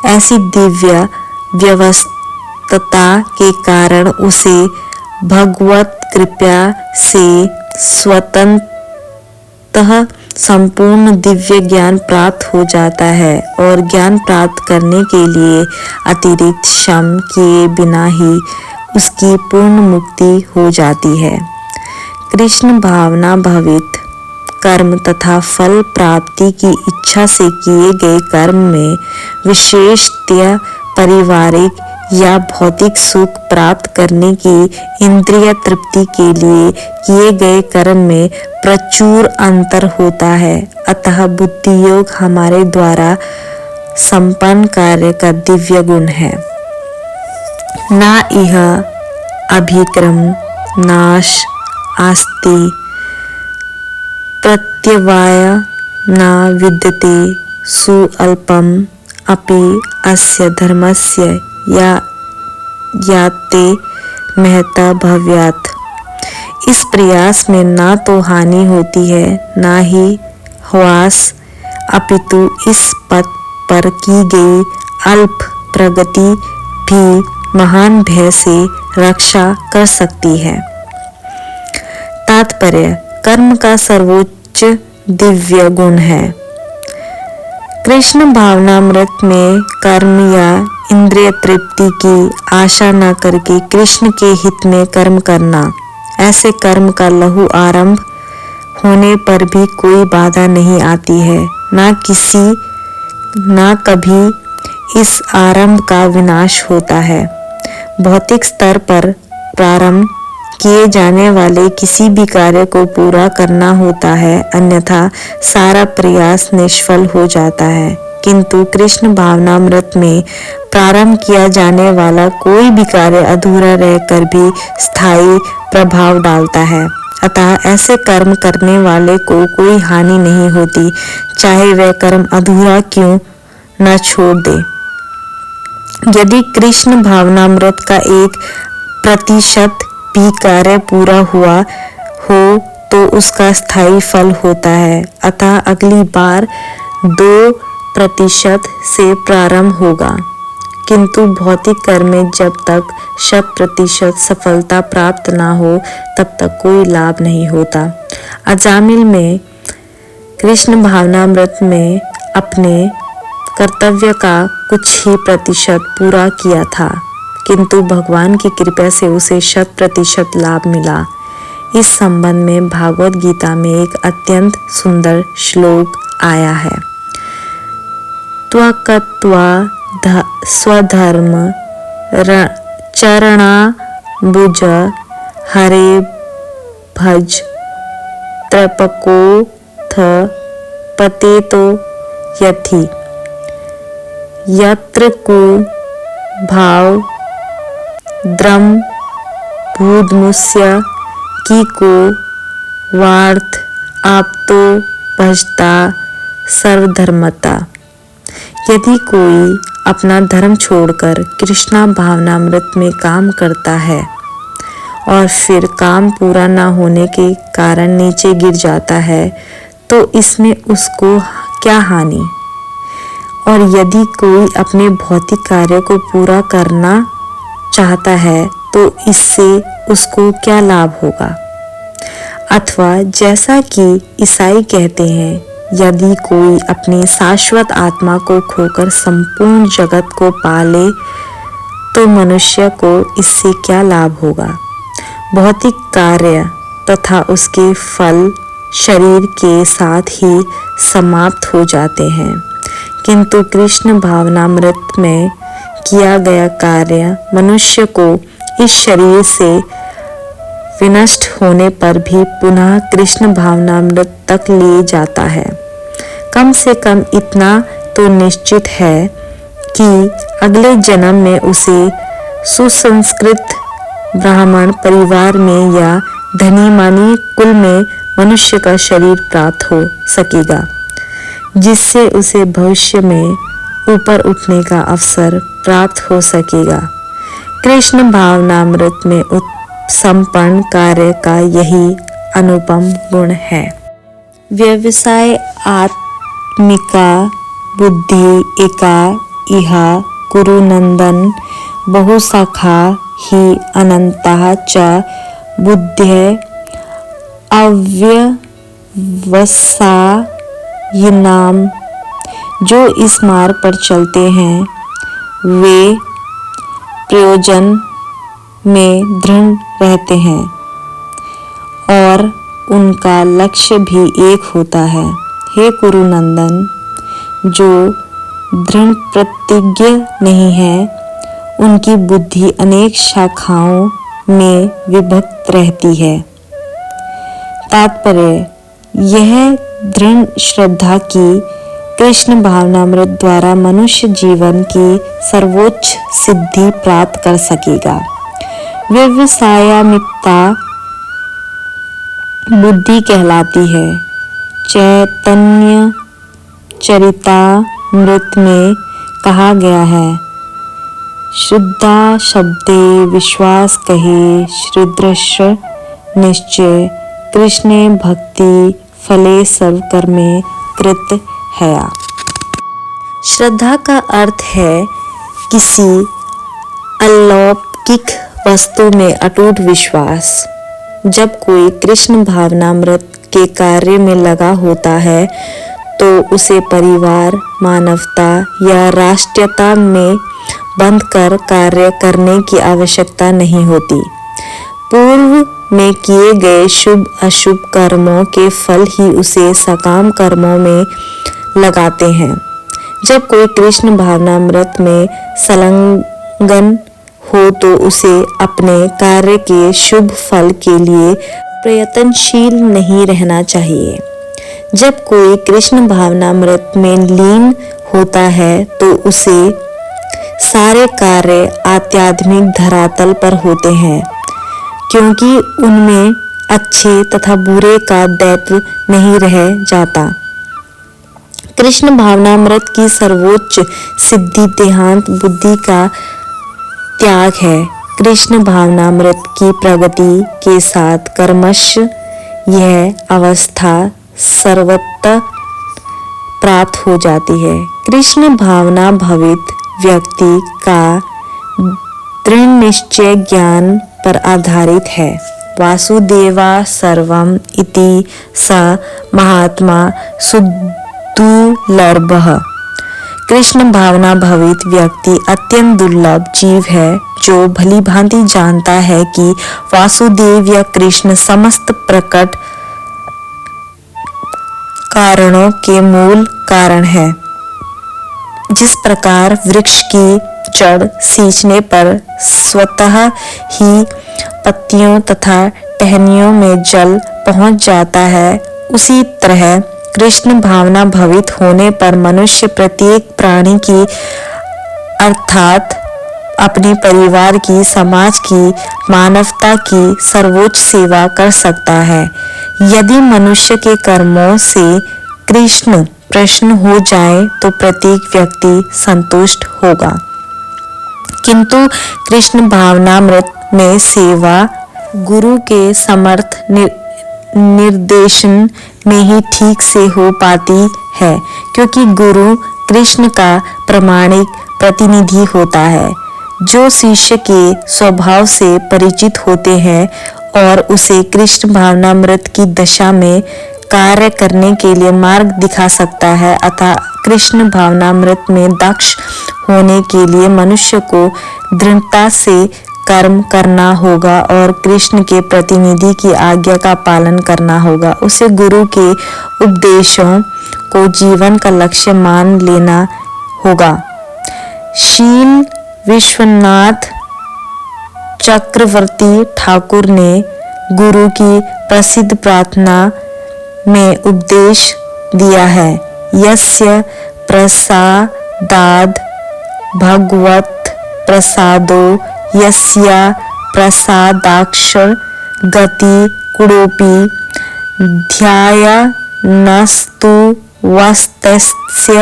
ऐसी दिव्य व्यवस्था के कारण उसे भगवत कृपा से स्वतः संपूर्ण दिव्य ज्ञान प्राप्त हो जाता है और ज्ञान प्राप्त करने के लिए अतिरिक्त श्रम किए बिना ही उसकी पूर्ण मुक्ति हो जाती है। कृष्ण भावना भवित कर्म तथा फल प्राप्ति की इच्छा से किए गए कर्म में विशेषतया पारिवारिक या भौतिक सुख प्राप्त करने की इंद्रिय तृप्ति के लिए किए गए कर्म में प्रचुर अंतर होता है। अतः बुद्धि योग हमारे द्वारा संपन्न कार्य का दिव्य गुण है। ना इह अभिक्रम नाश आस्ति प्रत्यवाय न विद्यते सुअल्पम अपि अस्य धर्मस्य याते महता भव्यात्। इस प्रयास में ना तो हानि होती है, ना ही ह्रास, अपितु इस पथ पर की गई अल्प प्रगति भी महान भय से रक्षा कर सकती है। तात्पर्य: कर्म का सर्वोच्च दिव्य गुण है। कृष्ण भावनामृत में कर्म या इंद्रिय तृप्ति की आशा न करके कृष्ण के हित में कर्म करना, ऐसे कर्म का लघु आरंभ होने पर भी कोई बाधा नहीं आती है। ना कभी इस आरंभ का विनाश होता है। भौतिक स्तर पर प्रारंभ किए जाने वाले किसी भी कार्य को पूरा करना होता है, अन्यथा सारा प्रयास निष्फल हो जाता है। किंतु कृष्ण भावनामृत में प्रारंभ किया जाने वाला कोई भी कार्य अधूरा रहकर भी स्थायी प्रभाव डालता है। अतः ऐसे कर्म करने वाले को कोई हानि नहीं होती, चाहे वह कर्म अधूरा क्यों न छोड़ दे। यदि कृष्ण भावनामृत का 1% भी कार्य पूरा हुआ हो तो उसका स्थायी फल होता है। अतः अगली बार 2% से प्रारंभ होगा। किंतु भौतिक कर्म में जब तक 100% सफलता प्राप्त ना हो तब तक कोई लाभ नहीं होता। अजामिल में कृष्ण भावनामृत में अपने कर्तव्य का कुछ ही प्रतिशत पूरा किया था, किंतु भगवान की कृपा से उसे 100% लाभ मिला। इस संबंध में भागवत गीता में एक अत्यंत सुंदर श्लोक आया है। त्वक्त्वा स्वधर्म चरणाम्बुज हरे भज त्रपकोऽथ पतेतो यथि यत्र को भाव द्रम भूदमुस्य की को वार्थ आपतो भजता सर्वधर्मता। यदि कोई अपना धर्म छोड़कर कृष्णा भावनामृत में काम करता है और फिर काम पूरा न होने के कारण नीचे गिर जाता है तो इसमें उसको क्या हानि? और यदि कोई अपने भौतिक कार्य को पूरा करना चाहता है तो इससे उसको क्या लाभ होगा? अथवा जैसा कि ईसाई कहते हैं, यदि कोई अपनी शाश्वत आत्मा को खोकर संपूर्ण जगत को पाले तो मनुष्य को इससे क्या लाभ होगा? भौतिक कार्य तथा उसके फल शरीर के साथ ही समाप्त हो जाते हैं, किंतु कृष्ण भावनामृत में किया गया कार्य मनुष्य को इस शरीर से विनष्ट होने पर भी पुनः कृष्ण भावनामृत तक ले जाता है। कम से कम इतना तो निश्चित है कि अगले जन्म में उसे सुसंस्कृत ब्राह्मण परिवार में या धनी मानी कुल में मनुष्य का शरीर प्राप्त हो सकेगा, जिससे उसे भविष्य में ऊपर उठने का अवसर प्राप्त हो सकेगा। कृष्ण भावनामृत में संपन्न कार्य का यही अनुपम गुण है। व्यवसाय आत्मिका बुद्धि एका इहा कुरुनंदन बहुशाखा ही अनंता च बुद्धय अव्यवसायिनाम। जो इस मार्ग पर चलते हैं वे प्रयोजन में दृढ़ रहते हैं और उनका लक्ष्य भी एक होता है। हे कुरुनंदन, जो दृढ़ प्रतिज्ञ नहीं है उनकी बुद्धि अनेक शाखाओं में विभक्त रहती है। तात्पर्य यह दृढ़ श्रद्धा की कृष्ण भावनामृत द्वारा मनुष्य जीवन की सर्वोच्च सिद्धि प्राप्त कर सकेगा। व्यवसायमिकता बुद्धि कहलाती है। चैतन्य चरितामृत में कहा गया है, शुद्धा शब्दे विश्वास कहे श्रीदृश्य निश्चय कृष्णे भक्ति फले सर्व कर्मे कृत है। श्रद्धा का अर्थ है किसी अलौकिक वस्तु में अटूट विश्वास। जब कोई कृष्ण भावनामृत के कार्य में लगा होता है तो उसे परिवार, मानवता या राष्ट्रीयता में बंध कर कार्य करने की आवश्यकता नहीं होती। पूर्व में किए गए शुभ अशुभ कर्मों के फल ही उसे सकाम कर्मों में लगाते हैं। जब कोई कृष्ण भावनामृत में संलग्न हो तो उसे अपने कार्य के शुभ फल के लिए प्रयत्नशील नहीं रहना चाहिए। जब कोई कृष्ण भावनामृत में लीन होता है तो उसे सारे कार्य आध्यात्मिक धरातल पर होते हैं, क्योंकि उनमें अच्छे तथा बुरे का द्वैत नहीं रह जाता। कृष्ण भावनामृत की सर्वोच्च सिद्धि देहांत बुद्धि का त्याग है। कृष्ण भावनामृत की प्रगति के साथ कर्मश यह अवस्था सर्वत्र प्राप्त हो जाती है। कृष्ण भावना भवित व्यक्ति का दृढ़ निश्चय ज्ञान पर आधारित है। वासुदेवा सर्वम इति स महात्मा सुदुर्लभः। कृष्ण भावना भवित व्यक्ति अत्यंत दुर्लभ जीव है जो भली भांति जानता है कि वासुदेव या कृष्ण समस्त प्रकट कारणों के मूल कारण है। जिस प्रकार वृक्ष की जड़ सींचने पर स्वतः ही पत्तियों तथा टहनियों में जल पहुंच जाता है, उसी तरह कृष्ण भावना भवित होने पर मनुष्य प्रत्येक प्राणी की अर्थात अपने परिवार की, समाज की, मानवता की सर्वोच्च सेवा कर सकता है। यदि मनुष्य के कर्मों से कृष्ण प्रसन्न हो जाए तो प्रत्येक व्यक्ति संतुष्ट होगा, किंतु कृष्ण भावनामृत में सेवा गुरु के समर्थ निर्देशन में ही ठीक से हो पाती है, क्योंकि गुरु कृष्ण का प्रामाणिक प्रतिनिधि होता है जो शिष्य के स्वभाव से परिचित होते हैं और उसे कृष्ण भावनामृत की दशा में कार्य करने के लिए मार्ग दिखा सकता है। अतः कृष्ण भावनामृत में दक्ष होने के लिए मनुष्य को दृढ़ता से कर्म करना होगा और कृष्ण के प्रतिनिधि की आज्ञा का पालन करना होगा। उसे गुरु के उपदेशों को जीवन का लक्ष्य मान लेना होगा। शील विश्वनाथ चक्रवर्ती ठाकुर ने गुरु की प्रसिद्ध प्रार्थना में उपदेश दिया है, यस्य प्रसादाद भगवत प्रसादो यस्य प्रसादाक्ष गति कुडोपि ध्यायनस्तु वस्तस्य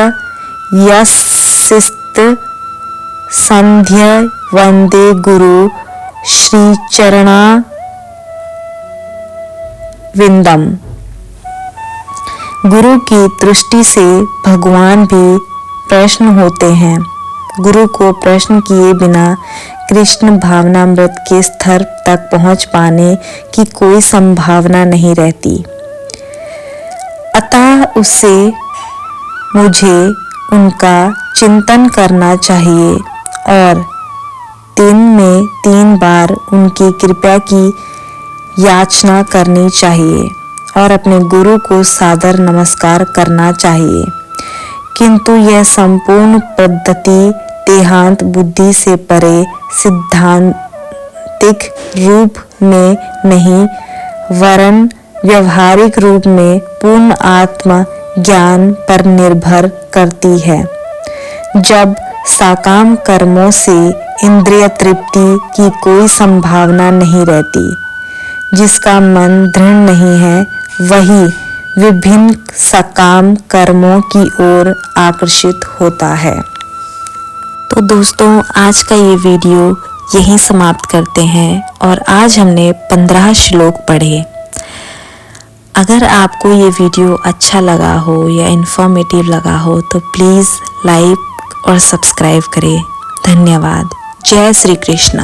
यस्सिस्त संध्य वंदे गुरु श्रीचरणा विंदम। गुरु की दृष्टि से भगवान भी प्रश्न होते हैं। गुरु को प्रश्न किए बिना कृष्ण भावनामृत के स्तर तक पहुंच पाने की कोई संभावना नहीं रहती। अतः उससे मुझे उनका चिंतन करना चाहिए और दिन में 3 बार उनकी कृपा की याचना करनी चाहिए और अपने गुरु को सादर नमस्कार करना चाहिए। किंतु यह संपूर्ण पद्धति देहांत बुद्धि से परे सिद्धांतिक रूप में नहीं वरन व्यवहारिक रूप में पूर्ण आत्म ज्ञान पर निर्भर करती है। जब सकाम कर्मों से इंद्रिय तृप्ति की कोई संभावना नहीं रहती, जिसका मन दृढ़ नहीं है वही विभिन्न सकाम कर्मों की ओर आकर्षित होता है। तो दोस्तों, आज का ये वीडियो यहीं समाप्त करते हैं और आज हमने 15 श्लोक पढ़े। अगर आपको ये वीडियो अच्छा लगा हो या इन्फॉर्मेटिव लगा हो तो प्लीज़ लाइक और सब्सक्राइब करें। धन्यवाद। जय श्री कृष्ण।